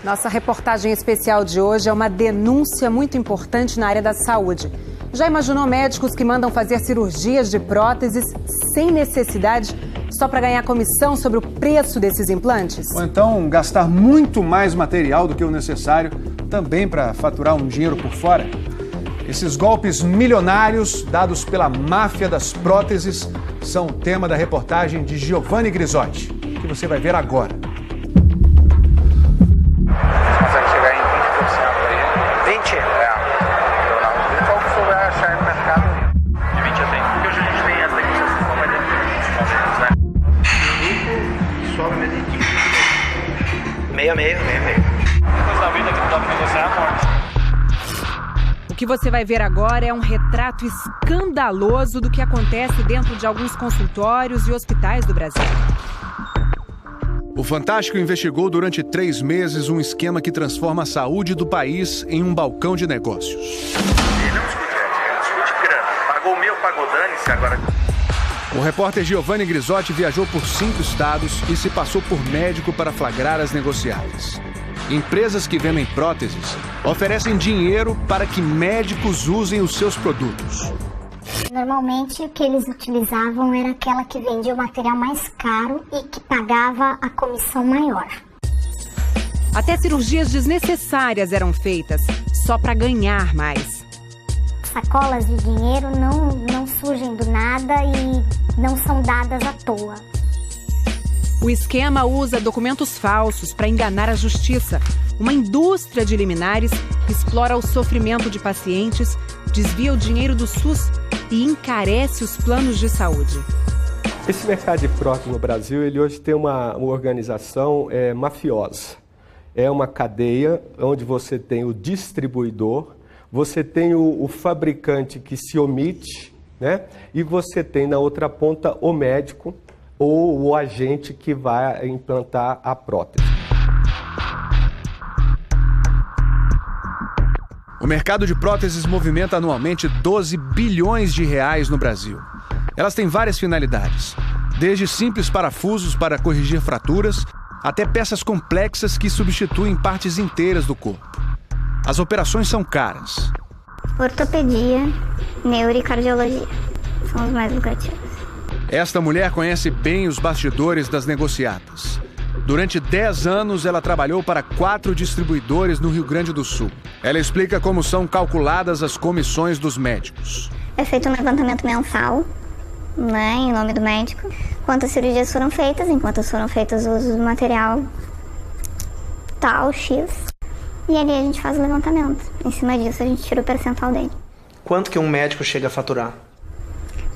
Nossa reportagem especial de hoje é uma denúncia muito importante na área da saúde. Já imaginou médicos que mandam fazer cirurgias de próteses sem necessidade só para ganhar comissão sobre o preço desses implantes? Ou então gastar muito mais material do que o necessário também para faturar um dinheiro por fora? Esses golpes milionários dados pela máfia das próteses são o tema da reportagem de Giovanni Grisotti, que você vai ver agora. Consegue chegar em 20% aí? 20? Qual que você vai achar no mercado? De 20 a 30. Porque hoje a gente tem essa negociação com a mais né? Rico sobe mais equipe. Meio. Depois da vida que não dá pra negociar a morte. O que você vai ver agora é um retrato escandaloso do que acontece dentro de alguns consultórios e hospitais do Brasil. O Fantástico investigou durante 3 meses um esquema que transforma a saúde do país em um balcão de negócios. Ele não discute ética, ele discute grana. Pagou o meu, pagou dane-se agora. O repórter Giovanni Grisotti viajou por 5 estados e se passou por médico para flagrar as negociatas. Empresas que vendem próteses oferecem dinheiro para que médicos usem os seus produtos. Normalmente o que eles utilizavam era aquela que vendia o material mais caro e que pagava a comissão maior. Até cirurgias desnecessárias eram feitas só para ganhar mais. Sacolas de dinheiro não surgem do nada e não são dadas à toa. O esquema usa documentos falsos para enganar a justiça. Uma indústria de liminares explora o sofrimento de pacientes, desvia o dinheiro do SUS e encarece os planos de saúde. Esse mercado de prótese no Brasil, ele hoje tem uma organização mafiosa. É uma cadeia onde você tem o distribuidor, você tem o fabricante que se omite, né? E você tem na outra ponta o médico ou o agente que vai implantar a prótese. O mercado de próteses movimenta anualmente 12 bilhões de reais no Brasil. Elas têm várias finalidades, desde simples parafusos para corrigir fraturas, até peças complexas que substituem partes inteiras do corpo. As operações são caras. Ortopedia, neuro e cardiologia são os mais lucrativos. Esta mulher conhece bem os bastidores das negociatas. Durante 10 anos, ela trabalhou para 4 distribuidores no Rio Grande do Sul. Ela explica como são calculadas as comissões dos médicos. É feito um levantamento mensal, né, em nome do médico. Quantas cirurgias foram feitas, enquanto foram feitas o uso do material tal, X. E ali a gente faz o levantamento. Em cima disso, a gente tira o percentual dele. Quanto que um médico chega a faturar?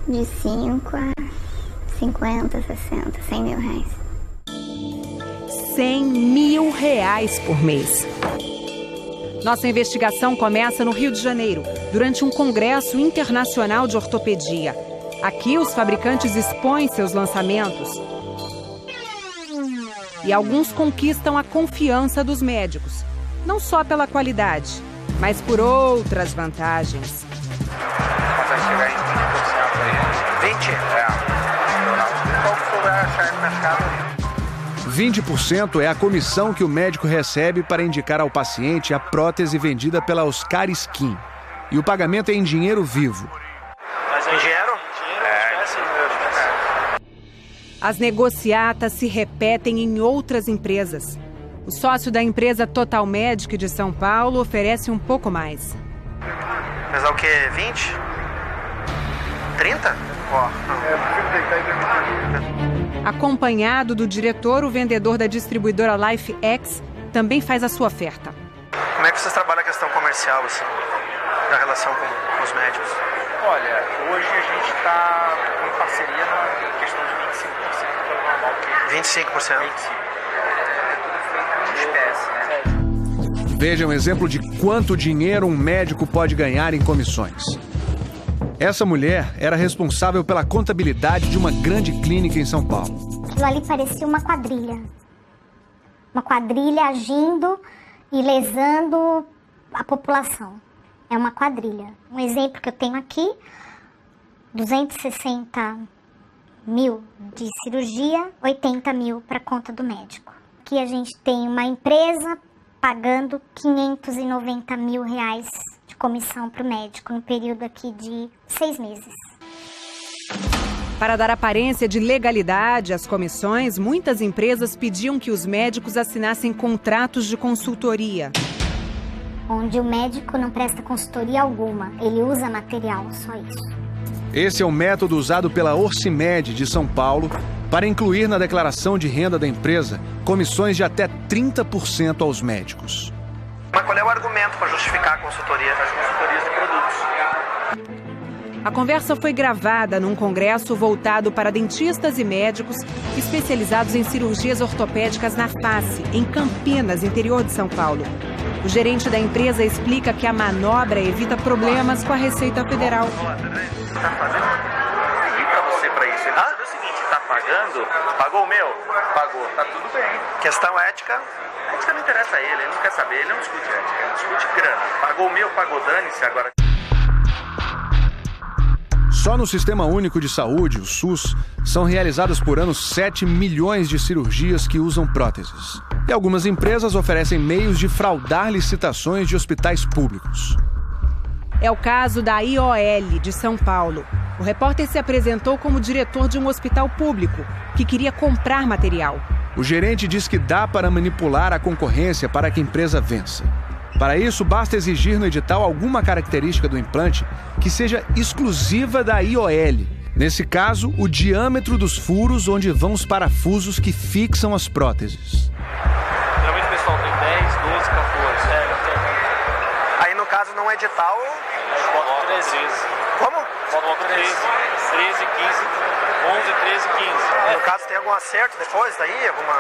De 5 a 50, 60, 100 mil reais. 100 mil reais por mês. Nossa investigação começa no Rio de Janeiro, durante um congresso internacional de ortopedia. Aqui, os fabricantes expõem seus lançamentos. E alguns conquistam a confiança dos médicos. Não só pela qualidade, mas por outras vantagens. Consegue chegar em 20% aí? 20? Qual que você vai achar no mercado? 20% é a comissão que o médico recebe para indicar ao paciente a prótese vendida pela Oscar Skin. E o pagamento é em dinheiro vivo. Mas em dinheiro? As negociatas se repetem em outras empresas. O sócio da empresa Total Medic de São Paulo oferece um pouco mais. Mas é o quê? 20? 30? Ó. Acompanhado do diretor, o vendedor da distribuidora LifeX também faz a sua oferta. Como é que vocês trabalham a questão comercial, assim, da relação com os médicos? Olha, hoje a gente está em parceria na questão de 25%, que é o normal. 25%? 25%. Espécie, né? Veja um exemplo de quanto dinheiro um médico pode ganhar em comissões. Essa mulher era responsável pela contabilidade de uma grande clínica em São Paulo. Aquilo ali parecia uma quadrilha. Uma quadrilha agindo e lesando a população. É uma quadrilha. Um exemplo que eu tenho aqui, 260 mil de cirurgia, 80 mil para conta do médico. Aqui a gente tem uma empresa pagando 590 mil reais de comissão para o médico no período aqui de 6 meses. Para dar aparência de legalidade às comissões, muitas empresas pediam que os médicos assinassem contratos de consultoria. Onde o médico não presta consultoria alguma, ele usa material, só isso. Esse é o método usado pela Orcimed de São Paulo para incluir na declaração de renda da empresa comissões de até 30% aos médicos. Mas qual é o argumento para justificar a consultoria? As consultorias de produtos. A conversa foi gravada num congresso voltado para dentistas e médicos especializados em cirurgias ortopédicas na face, em Campinas, interior de São Paulo. O gerente da empresa explica que a manobra evita problemas com a Receita Federal. Tá fazendo e pra você pra isso. Ele sabe o seguinte, tá pagando, pagou o meu? Pagou, tá tudo bem. Questão ética. A ética não interessa a ele não quer saber, ele não discute ética, ele discute grana. Pagou o meu, pagou, dane-se agora. Só no Sistema Único de Saúde, o SUS, são realizadas por ano 7 milhões de cirurgias que usam próteses. E algumas empresas oferecem meios de fraudar licitações de hospitais públicos. É o caso da IOL de São Paulo. O repórter se apresentou como diretor de um hospital público que queria comprar material. O gerente diz que dá para manipular a concorrência para que a empresa vença. Para isso, basta exigir no edital alguma característica do implante que seja exclusiva da IOL. Nesse caso, o diâmetro dos furos onde vão os parafusos que fixam as próteses. Geralmente o pessoal tem 10, 12, 14. Aí no caso não é edital. Bota 13. Como? Bota 13, 15, 11, 13, 15. No caso tem algum acerto depois daí? Alguma.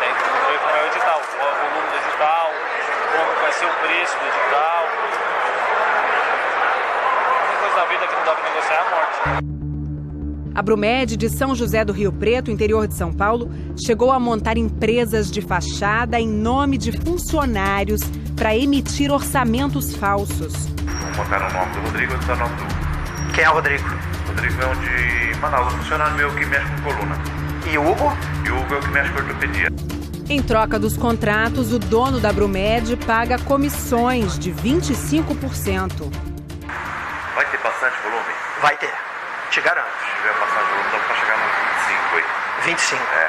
Tem que ver como é o edital, qual é o volume do edital, como vai ser o preço do edital. A única coisa da vida que não dá para negociar é a morte. A Brumed de São José do Rio Preto, interior de São Paulo, chegou a montar empresas de fachada em nome de funcionários para emitir orçamentos falsos. Vamos botar o nome do Rodrigo e o nome do... Quem é o Rodrigo? O Rodrigo é um de Manaus, um funcionário meu que mexe com coluna. E o Hugo? E o Hugo é o que mexe com ortopedia. Em troca dos contratos, o dono da Brumed paga comissões de 25%. Vai ter bastante volume? Vai ter, te garanto. Se tiver bastante volume, dá pra chegar nos 25 aí. 25? É.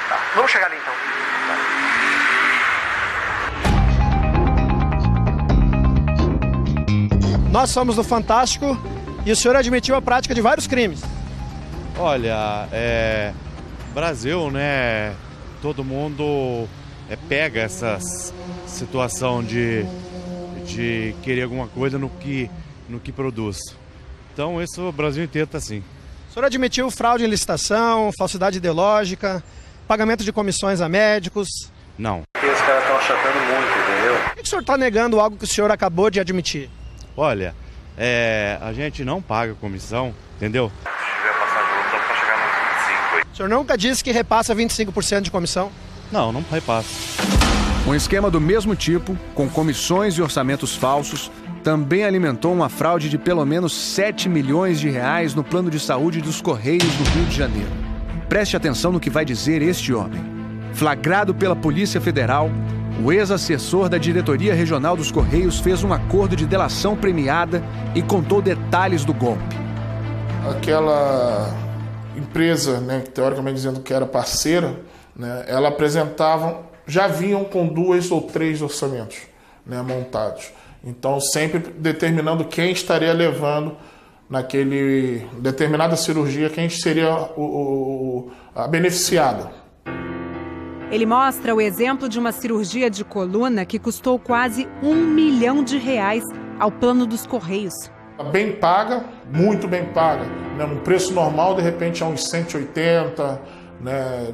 Tá. Vamos chegar ali então. Nós somos do Fantástico e o senhor admitiu a prática de vários crimes. Olha, Brasil, né? Todo mundo pega essa situação de querer alguma coisa no que produz. Então, isso o Brasil inteiro está assim. O senhor admitiu fraude em licitação, falsidade ideológica, pagamento de comissões a médicos. Não. Os caras estão achatando muito, entendeu? Por que o senhor está negando algo que o senhor acabou de admitir? Olha, a gente não paga comissão, entendeu? Se tiver bastante volume, dá pra chegar nos 25 aí. O senhor nunca disse que repassa 25% de comissão? Não repassa. Um esquema do mesmo tipo, com comissões e orçamentos falsos, também alimentou uma fraude de pelo menos 7 milhões de reais no plano de saúde dos Correios do Rio de Janeiro. Preste atenção no que vai dizer este homem. Flagrado pela Polícia Federal, o ex-assessor da Diretoria Regional dos Correios fez um acordo de delação premiada e contou detalhes do golpe. Aquela empresa, né, teoricamente dizendo que era parceira, né, ela apresentava, já vinham com 2 ou 3 orçamentos, né, montados. Então, sempre determinando quem estaria levando naquele determinada cirurgia, quem seria a beneficiada. Ele mostra o exemplo de uma cirurgia de coluna que custou quase R$1 milhão ao plano dos Correios. Bem paga, muito bem paga. Né? No preço normal, de repente, é uns 180, né?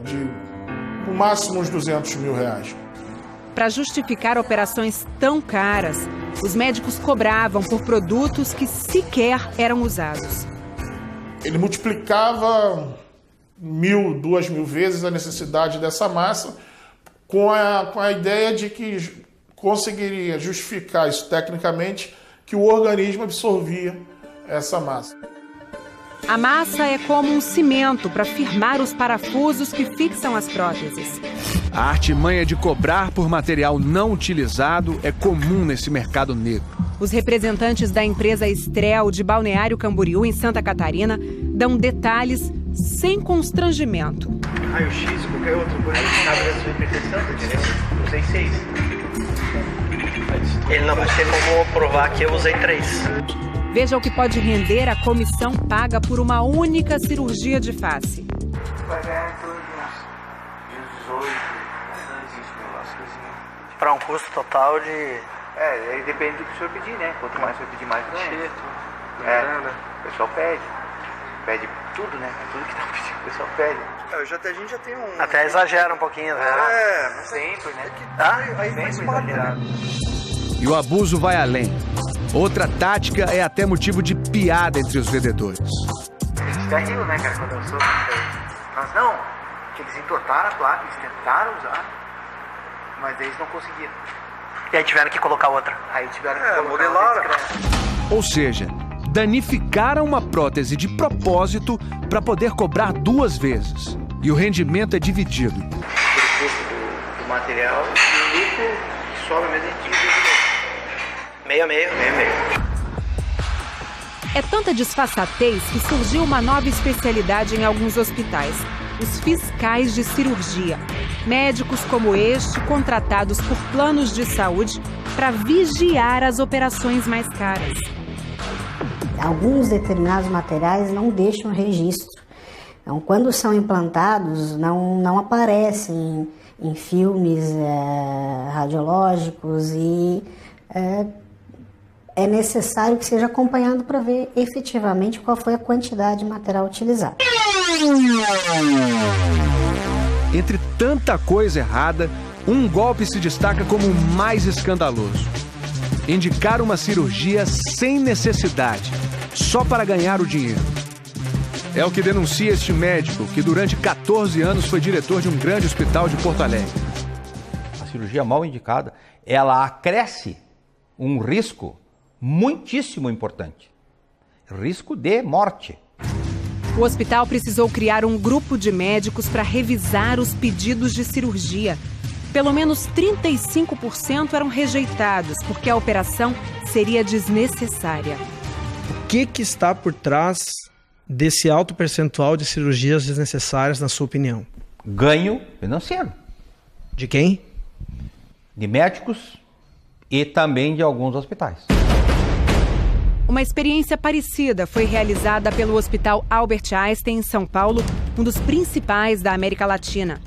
No máximo uns R$200 mil. Para justificar operações tão caras, os médicos cobravam por produtos que sequer eram usados. Ele multiplicava 1.000, 2.000 vezes a necessidade dessa massa com a ideia de que conseguiria justificar isso tecnicamente, que o organismo absorvia essa massa. A massa é como um cimento para firmar os parafusos que fixam as próteses. A artimanha de cobrar por material não utilizado é comum nesse mercado negro. Os representantes da empresa Estrel de Balneário Camboriú, em Santa Catarina, dão detalhes sem constrangimento. Raio-X, qualquer outro coisa, cabe a sua interpretação, entendeu? Usei 6. Ele não vai ter como provar que eu usei 3. Veja o que pode render a comissão paga por uma única cirurgia de face. Vai ganhar em torno de uns 18, Para um custo total de... aí depende do que o senhor pedir, né? Quanto mais o senhor pedir, mais ganha. O pessoal pede. Pede tudo, né? Tudo que tá pedindo, o pessoal pede. A gente já tem um... Até exagera um pouquinho, né? Mas sempre, né? Aí Sempre exagerado. E o abuso vai além. Outra tática é até motivo de piada entre os vendedores. A gente até riu, né, cara, quando eu soube. Mas não, que eles entortaram a placa, eles tentaram usar, mas eles não conseguiram. E aí tiveram que colocar outra. Aí tiveram que colocar modelaram. Ou seja, danificaram uma prótese de propósito para poder cobrar 2 vezes. E o rendimento é dividido. Aquele custo do material e o lucro que sobra mesmo a gente divide. Meio a meio. É tanta disfarçatez que surgiu uma nova especialidade em alguns hospitais: os fiscais de cirurgia. Médicos como este, contratados por planos de saúde para vigiar as operações mais caras. Alguns determinados materiais não deixam registro. Então, quando são implantados, não aparecem em filmes radiológicos e é necessário que seja acompanhado para ver efetivamente qual foi a quantidade de material utilizado. Entre tanta coisa errada, um golpe se destaca como o mais escandaloso: indicar uma cirurgia sem necessidade, só para ganhar o dinheiro. É o que denuncia este médico, que durante 14 anos foi diretor de um grande hospital de Porto Alegre. A cirurgia mal indicada, ela acresce um risco muitíssimo importante: risco de morte. O hospital precisou criar um grupo de médicos para revisar os pedidos de cirurgia. Pelo menos 35% eram rejeitados, porque a operação seria desnecessária. O que está por trás desse alto percentual de cirurgias desnecessárias, na sua opinião? Ganho financeiro. De quem? De médicos e também de alguns hospitais. Uma experiência parecida foi realizada pelo Hospital Albert Einstein, em São Paulo, um dos principais da América Latina.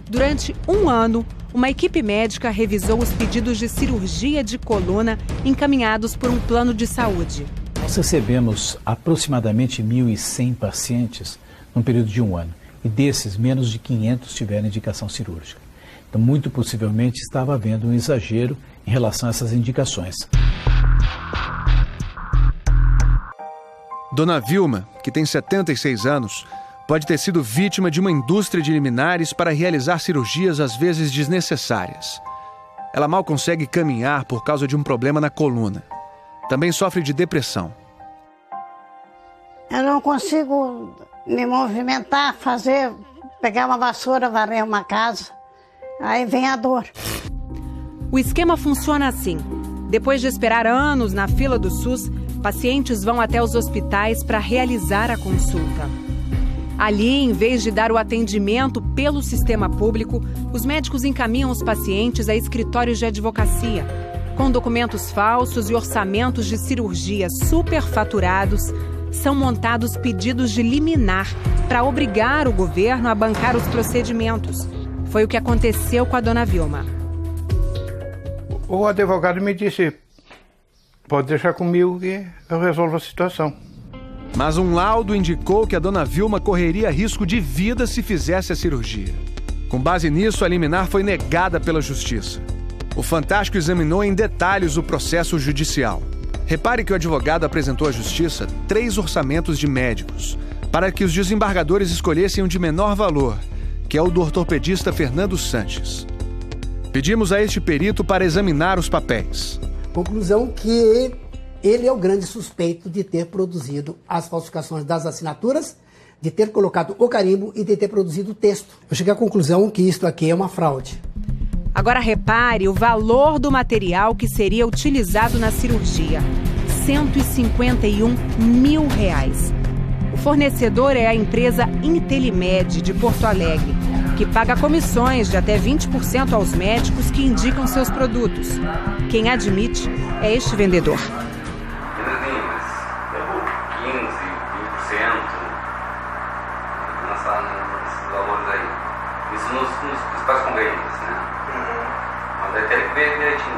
Durante 1 ano, uma equipe médica revisou os pedidos de cirurgia de coluna encaminhados por um plano de saúde. Nós recebemos aproximadamente 1.100 pacientes num período de 1 ano. E desses, menos de 500 tiveram indicação cirúrgica. Então, muito possivelmente, estava havendo um exagero em relação a essas indicações. Dona Vilma, que tem 76 anos, pode ter sido vítima de uma indústria de liminares para realizar cirurgias às vezes desnecessárias. Ela mal consegue caminhar por causa de um problema na coluna. Também sofre de depressão. Eu não consigo me movimentar, pegar uma vassoura, varrer uma casa. Aí vem a dor. O esquema funciona assim. Depois de esperar anos na fila do SUS, pacientes vão até os hospitais para realizar a consulta. Ali, em vez de dar o atendimento pelo sistema público, os médicos encaminham os pacientes a escritórios de advocacia. Com documentos falsos e orçamentos de cirurgia superfaturados, são montados pedidos de liminar para obrigar o governo a bancar os procedimentos. Foi o que aconteceu com a dona Vilma. O advogado me disse: pode deixar comigo que eu resolvo a situação. Mas um laudo indicou que a dona Vilma correria risco de vida se fizesse a cirurgia. Com base nisso, a liminar foi negada pela Justiça. O Fantástico examinou em detalhes o processo judicial. Repare que o advogado apresentou à Justiça 3 orçamentos de médicos, para que os desembargadores escolhessem um de menor valor, que é o do ortopedista Fernando Sanches. Pedimos a este perito para examinar os papéis. Conclusão que ele é o grande suspeito de ter produzido as falsificações das assinaturas de ter colocado o carimbo e de ter produzido o texto. Eu cheguei à conclusão que isto aqui é uma fraude. Agora repare o valor do material que seria utilizado na cirurgia. R$151 mil. O fornecedor é a empresa Intelimed, de Porto Alegre, que paga comissões de até 20% aos médicos que indicam seus produtos. Quem admite é este vendedor. Nesses valores aí. Isso nos principais convênios, né? Mas vai ter que ver direitinho.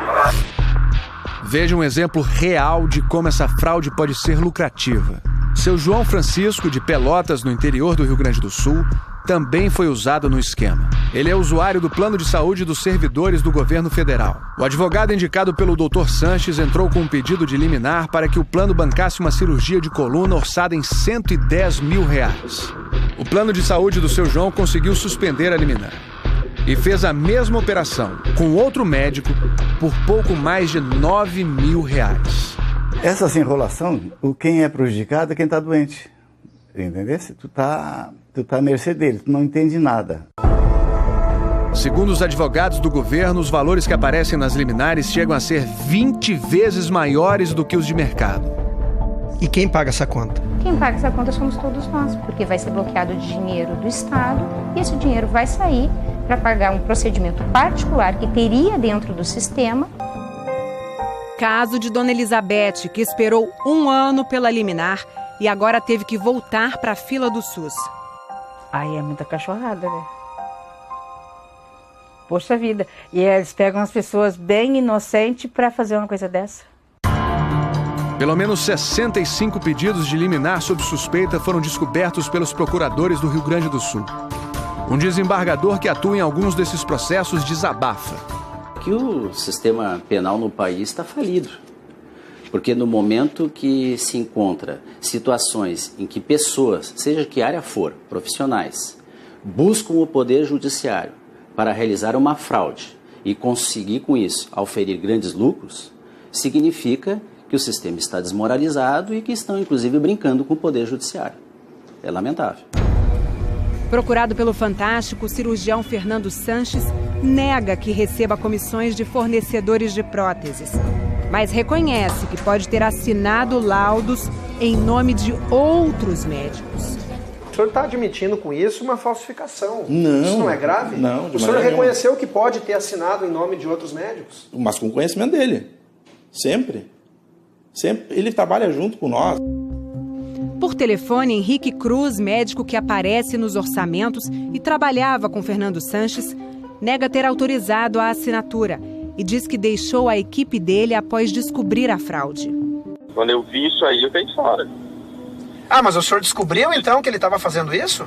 Veja um exemplo real de como essa fraude pode ser lucrativa. Seu João Francisco, de Pelotas, no interior do Rio Grande do Sul, também foi usado no esquema. Ele é usuário do plano de saúde dos servidores do governo federal. O advogado indicado pelo Dr. Sanches entrou com um pedido de liminar para que o plano bancasse uma cirurgia de coluna orçada em R$110 mil. O plano de saúde do seu João conseguiu suspender a liminar e fez a mesma operação com outro médico por pouco mais de R$9 mil. Essa enrolação, quem é prejudicado é quem está doente. Entendeu? Tu tá à mercê dele, tu não entende nada. Segundo os advogados do governo, os valores que aparecem nas liminares chegam a ser 20 vezes maiores do que os de mercado. E quem paga essa conta? Quem paga essa conta somos todos nós, porque vai ser bloqueado dinheiro do Estado e esse dinheiro vai sair para pagar um procedimento particular que teria dentro do sistema. Caso de Dona Elizabeth, que esperou 1 ano pela liminar e agora teve que voltar para a fila do SUS. Aí é muita cachorrada, né? Poxa vida. E eles pegam as pessoas bem inocentes para fazer uma coisa dessa. Pelo menos 65 pedidos de liminar sob suspeita foram descobertos pelos procuradores do Rio Grande do Sul. Um desembargador que atua em alguns desses processos desabafa. Que o sistema penal no país está falido. Porque no momento que se encontra situações em que pessoas, seja que área for, profissionais, buscam o poder judiciário para realizar uma fraude e conseguir com isso auferir grandes lucros, significa que o sistema está desmoralizado e que estão inclusive brincando com o poder judiciário. É lamentável. Procurado pelo Fantástico, o cirurgião Fernando Sanches nega que receba comissões de fornecedores de próteses, mas reconhece que pode ter assinado laudos em nome de outros médicos. O senhor está admitindo com isso uma falsificação. Não. Isso não é grave? Não. O senhor reconheceu que pode ter assinado em nome de outros médicos? Mas com conhecimento dele. Sempre. Ele trabalha junto com nós. Por telefone, Henrique Cruz, médico que aparece nos orçamentos e trabalhava com Fernando Sanches, nega ter autorizado a assinatura e diz que deixou a equipe dele após descobrir a fraude. Quando eu vi isso aí, eu caí fora. Ah, mas o senhor descobriu então que ele estava fazendo isso?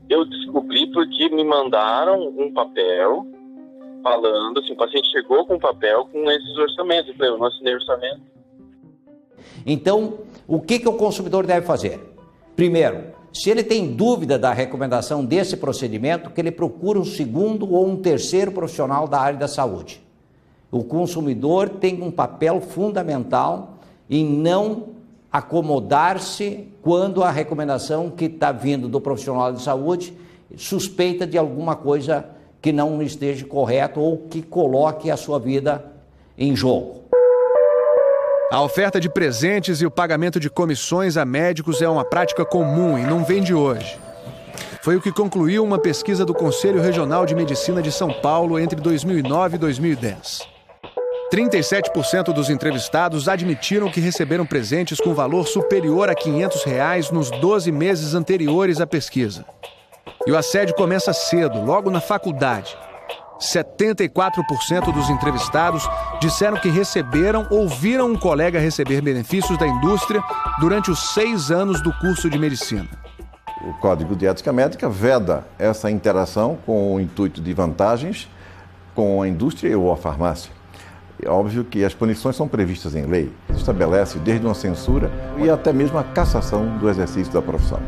Eu descobri porque me mandaram um papel falando assim, o paciente chegou com um papel com esses orçamentos. Eu falei, eu não assinei orçamento. Então, o que o consumidor deve fazer? Primeiro, se ele tem dúvida da recomendação desse procedimento, que ele procure um segundo ou um terceiro profissional da área da saúde. O consumidor tem um papel fundamental em não acomodar-se quando a recomendação que está vindo do profissional de saúde suspeita de alguma coisa que não esteja correto ou que coloque a sua vida em jogo. A oferta de presentes e o pagamento de comissões a médicos é uma prática comum e não vem de hoje. Foi o que concluiu uma pesquisa do Conselho Regional de Medicina de São Paulo entre 2009 e 2010. 37% dos entrevistados admitiram que receberam presentes com valor superior a R$500 nos 12 meses anteriores à pesquisa. E o assédio começa cedo, logo na faculdade. 74% dos entrevistados disseram que receberam ou viram um colega receber benefícios da indústria durante os 6 anos do curso de medicina. O Código de Ética Médica veda essa interação com o intuito de vantagens com a indústria ou a farmácia. É óbvio que as punições são previstas em lei. Estabelece desde uma censura e até mesmo a cassação do exercício da profissão.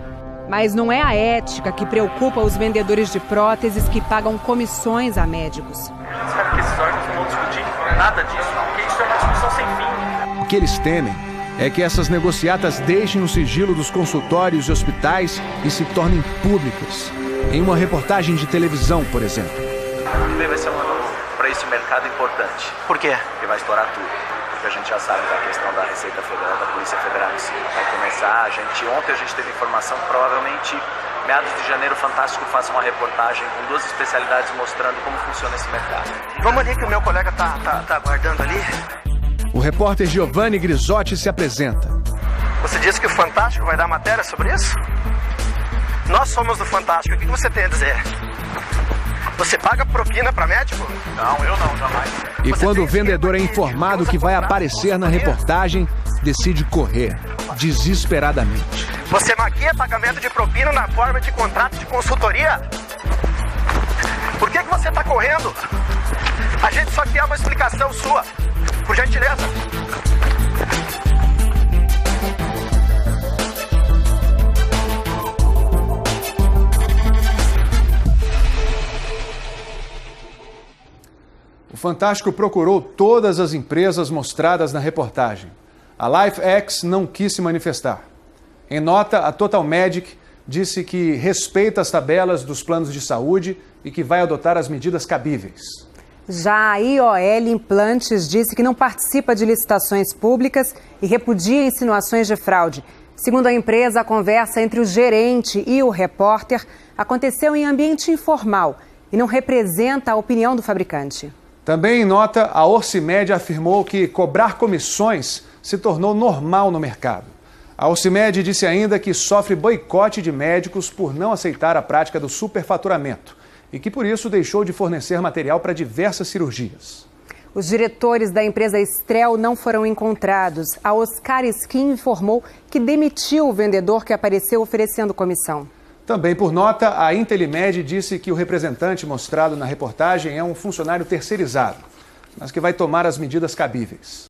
Mas não é a ética que preocupa os vendedores de próteses que pagam comissões a médicos. Eu espero que esses órgãos não vão discutir nada disso, porque isso é uma discussão sem fim. O que eles temem é que essas negociatas deixem o sigilo dos consultórios e hospitais e se tornem públicas. Em uma reportagem de televisão, por exemplo. Vai ser um ano para esse mercado importante. Por quê? Porque vai estourar tudo. Porque a gente já sabe da questão da Receita Federal, da Polícia Federal em si. Vai começar, ontem a gente teve informação que provavelmente meados de janeiro o Fantástico faça uma reportagem com 2 especialidades mostrando como funciona esse mercado. Vamos ali que o meu colega tá aguardando ali. O repórter Giovanni Grisotti se apresenta. Você disse que o Fantástico vai dar matéria sobre isso? Nós somos do Fantástico, o que você tem a dizer? Você paga propina para médico? Não, eu não, jamais. E quando o vendedor é informado que vai aparecer na reportagem, decide correr, desesperadamente. Você maquia pagamento de propina na forma de contrato de consultoria? Por que você está correndo? A gente só quer uma explicação sua, por gentileza. O Fantástico procurou todas as empresas mostradas na reportagem. A LifeX não quis se manifestar. Em nota, a Total Medic disse que respeita as tabelas dos planos de saúde e que vai adotar as medidas cabíveis. Já a IOL Implantes disse que não participa de licitações públicas e repudia insinuações de fraude. Segundo a empresa, a conversa entre o gerente e o repórter aconteceu em ambiente informal e não representa a opinião do fabricante. Também em nota, a Orcimed afirmou que cobrar comissões se tornou normal no mercado. A Orcimed disse ainda que sofre boicote de médicos por não aceitar a prática do superfaturamento e que por isso deixou de fornecer material para diversas cirurgias. Os diretores da empresa Estrel não foram encontrados. A Oscar Skin informou que demitiu o vendedor que apareceu oferecendo comissão. Também por nota, a Intelimed disse que o representante mostrado na reportagem é um funcionário terceirizado, mas que vai tomar as medidas cabíveis.